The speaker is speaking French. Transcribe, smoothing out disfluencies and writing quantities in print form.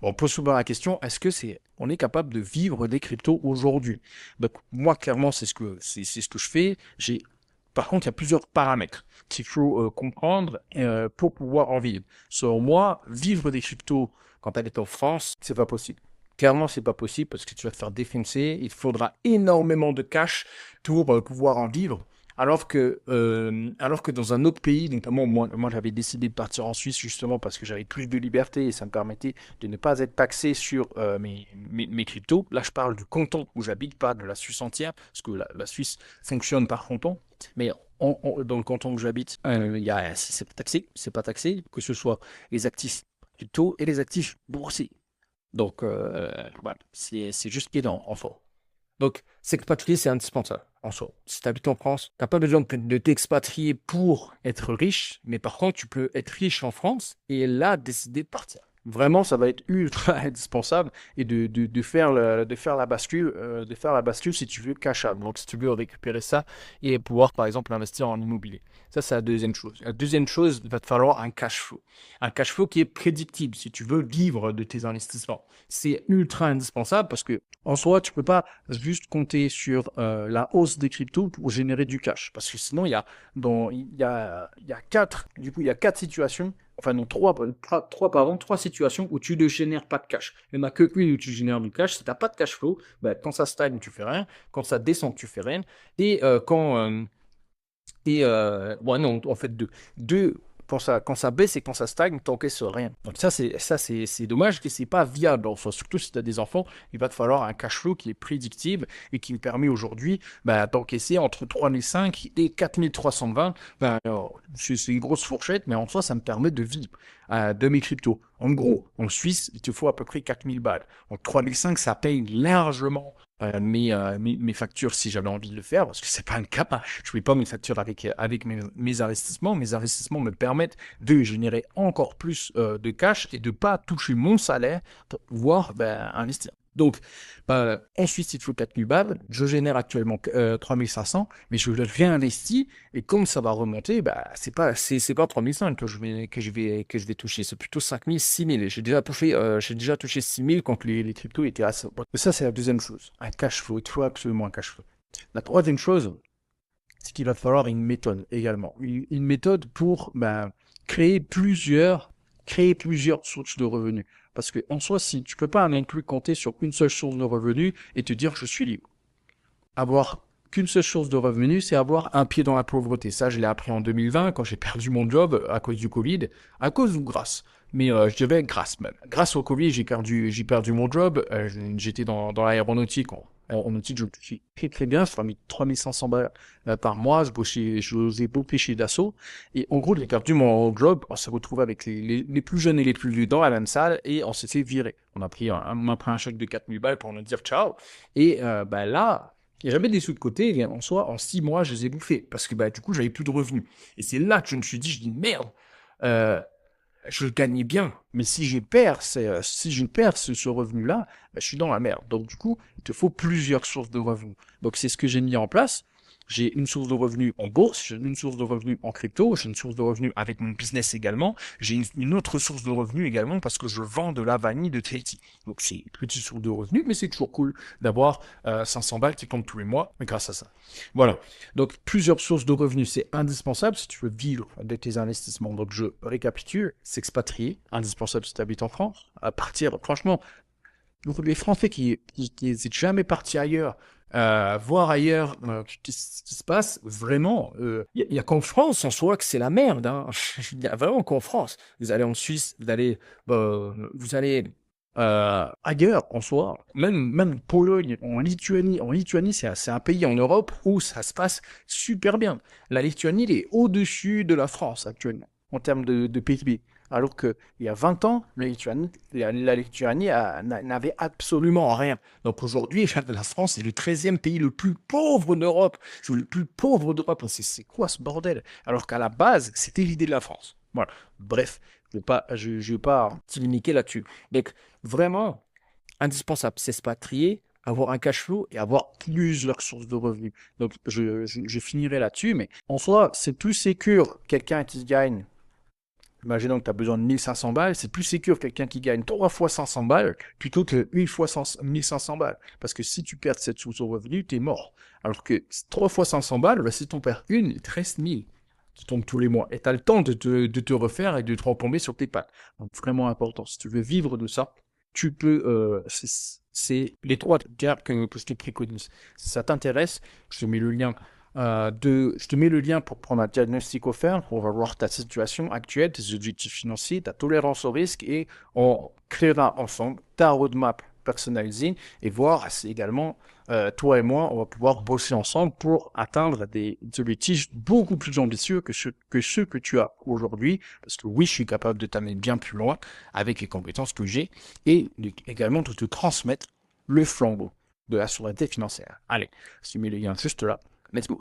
On pose souvent la question, on est capable de vivre des cryptos aujourd'hui? Donc, moi, clairement, c'est ce que je fais. Par contre, il y a plusieurs paramètres qu'il faut comprendre pour pouvoir en vivre. Selon moi, vivre des cryptos quand elle est en France, c'est pas possible. Clairement, c'est pas possible parce que tu vas te faire défoncer. Il faudra énormément de cash pour pouvoir en vivre. Alors que dans un autre pays, notamment moi j'avais décidé de partir en Suisse justement parce que j'avais plus de liberté et ça me permettait de ne pas être taxé sur mes cryptos. Là, je parle du canton où j'habite, pas de la Suisse entière, parce que la Suisse fonctionne par canton. Mais dans le canton où j'habite, c'est pas taxé, que ce soit les actifs crypto et les actifs boursiers. Donc, voilà, c'est juste qui est en fort. Donc, s'expatrier, c'est indispensable en soi. Si tu habites en France, tu n'as pas besoin de t'expatrier pour être riche, mais par contre, tu peux être riche en France et là, décider de partir. Vraiment, ça va être ultra indispensable et de faire la bascule si tu veux cash out. Donc, si tu veux récupérer ça et pouvoir, par exemple, investir en immobilier. Ça, c'est la deuxième chose. La deuxième chose, il va te falloir un cash flow. Un cash flow qui est prédictible si tu veux vivre de tes investissements. C'est ultra indispensable parce que en soi, tu peux pas juste compter sur la hausse des cryptos pour générer du cash. Parce que sinon, il y a quatre situations, enfin non, trois situations où tu ne génères pas de cash. Il n'y en a que une où tu génères du cash. Si tu n'as pas de cash flow, ben, quand ça stagne, tu fais rien. Quand ça descend, tu fais rien. Et ouais, non, en fait, deux, quand ça baisse et quand ça stagne, t'encaisses rien. Donc c'est dommage que c'est pas viable. Enfin, surtout si tu as des enfants, il va te falloir un cash flow qui est prédictible et qui me permet aujourd'hui bah, d'encaisser entre 3005 et 4320. Ben, c'est une grosse fourchette, mais en soi, ça me permet de vivre de mes cryptos. En gros, en Suisse, il te faut à peu près 4000 balles. Donc 3005, ça paye largement mes factures si j'avais envie de le faire, parce que c'est pas le cas. Je ne fais pas mes factures avec mes investissements. Mes investissements me permettent de générer encore plus de cash et de pas toucher mon salaire pour pouvoir ben, investir. Donc, ensuite, il te faut 4000 balles. Je génère actuellement 3500, mais je le réinvestis et comme ça va remonter, bah, c'est pas 3500 que je vais toucher. C'est plutôt 5000, 6000. J'ai déjà touché 6000 quand les cryptos étaient assez. Mais ça, c'est la deuxième chose. Un cash flow. Il te faut absolument un cash flow. La troisième chose, c'est qu'il va falloir une méthode également. Une méthode pour ben, créer plusieurs sources de revenus. Parce que en soi, si tu peux pas non plus compter sur une seule source de revenus et te dire je suis libre. Avoir qu'une seule source de revenus, c'est avoir un pied dans la pauvreté. Ça, je l'ai appris en 2020 quand j'ai perdu mon job à cause du Covid, à cause ou grâce. Mais je dirais grâce même. Grâce au Covid, j'ai perdu mon job. J'étais dans l'aéronautique. Aéronautique, je me suis très très bien. Ça m'a mis 3500 balles par mois. Je faisais beaucoup chez Dassault. Et en gros, j'ai perdu mon job. On s'est retrouvé avec les plus jeunes et les plus vieux dans la même salle et on s'est fait virer. On m'a pris un chèque de 4000 balles pour nous dire ciao. Et ben là, il n'y a jamais des sous de côté, et en soi, en 6 mois, je les ai bouffés. Parce que bah, du coup, j'avais plus de revenus. Et c'est là que je me suis dit, merde, euh, je gagnais bien. Mais si je perds ce revenu-là, bah, je suis dans la merde. Donc du coup, il te faut plusieurs sources de revenus. Donc c'est ce que j'ai mis en place. J'ai une source de revenus en bourse, j'ai une source de revenus en crypto, j'ai une source de revenus avec mon business également, j'ai une autre source de revenus également parce que je vends de la vanille de Tahiti. Donc c'est une petite source de revenus, mais c'est toujours cool d'avoir 500 balles qui tombent tous les mois grâce à ça. Voilà. Donc plusieurs sources de revenus, c'est indispensable si tu veux vivre de tes investissements. Donc je récapitule, s'expatrier, indispensable si tu habites en France. À partir, franchement, les Français qui n'hésitent jamais partis ailleurs, voir ailleurs ce qui se passe, vraiment, y a qu'en France en soi que c'est la merde. Hein. Il y a vraiment qu'en France. Vous allez en Suisse, vous allez ailleurs en soi, même Pologne, en Lituanie. En Lituanie, c'est un pays en Europe où ça se passe super bien. La Lituanie, elle est au-dessus de la France actuellement en termes de PIB. Alors qu'il y a 20 ans, la Lituanie n'avait absolument rien. Donc aujourd'hui, la France est le 13e pays le plus pauvre d'Europe. C'est le plus pauvre d'Europe. C'est quoi ce bordel? Alors qu'à la base, c'était l'idée de la France. Voilà. Bref, je vais pas t'immuniquer là-dessus. Donc vraiment, indispensable, c'est s'expatrier, avoir un cash flow et avoir plusieurs sources de revenus. Donc je finirai là-dessus, mais en soi, c'est plus sécure quelqu'un qui gagne Imaginons que tu as besoin de 1500 balles, c'est plus sécure quelqu'un qui gagne 3 fois 500 balles plutôt que 1 fois 1500 balles. Parce que si tu perds cette source de revenus, tu es mort. Alors que 3 fois 500 balles, bah, si tu en perds une, il te reste 1000. Tu tombes tous les mois. Et tu as le temps de te refaire et de te retomber sur tes pattes. Donc vraiment important. Si tu veux vivre de ça, tu peux... c'est les 3 gaps que je te préconise. Si ça t'intéresse, je te mets le lien je te mets le lien pour prendre un diagnostic offert, pour voir ta situation actuelle, tes objectifs financiers, ta tolérance au risque, et on créera ensemble ta roadmap personnalisée et voir si également, toi et moi, on va pouvoir bosser ensemble pour atteindre des objectifs beaucoup plus ambitieux que ceux que tu as aujourd'hui, parce que oui, je suis capable de t'amener bien plus loin avec les compétences que j'ai et également de te transmettre le flambeau de la souveraineté financière. Allez, je te mets le lien juste là. Let's go.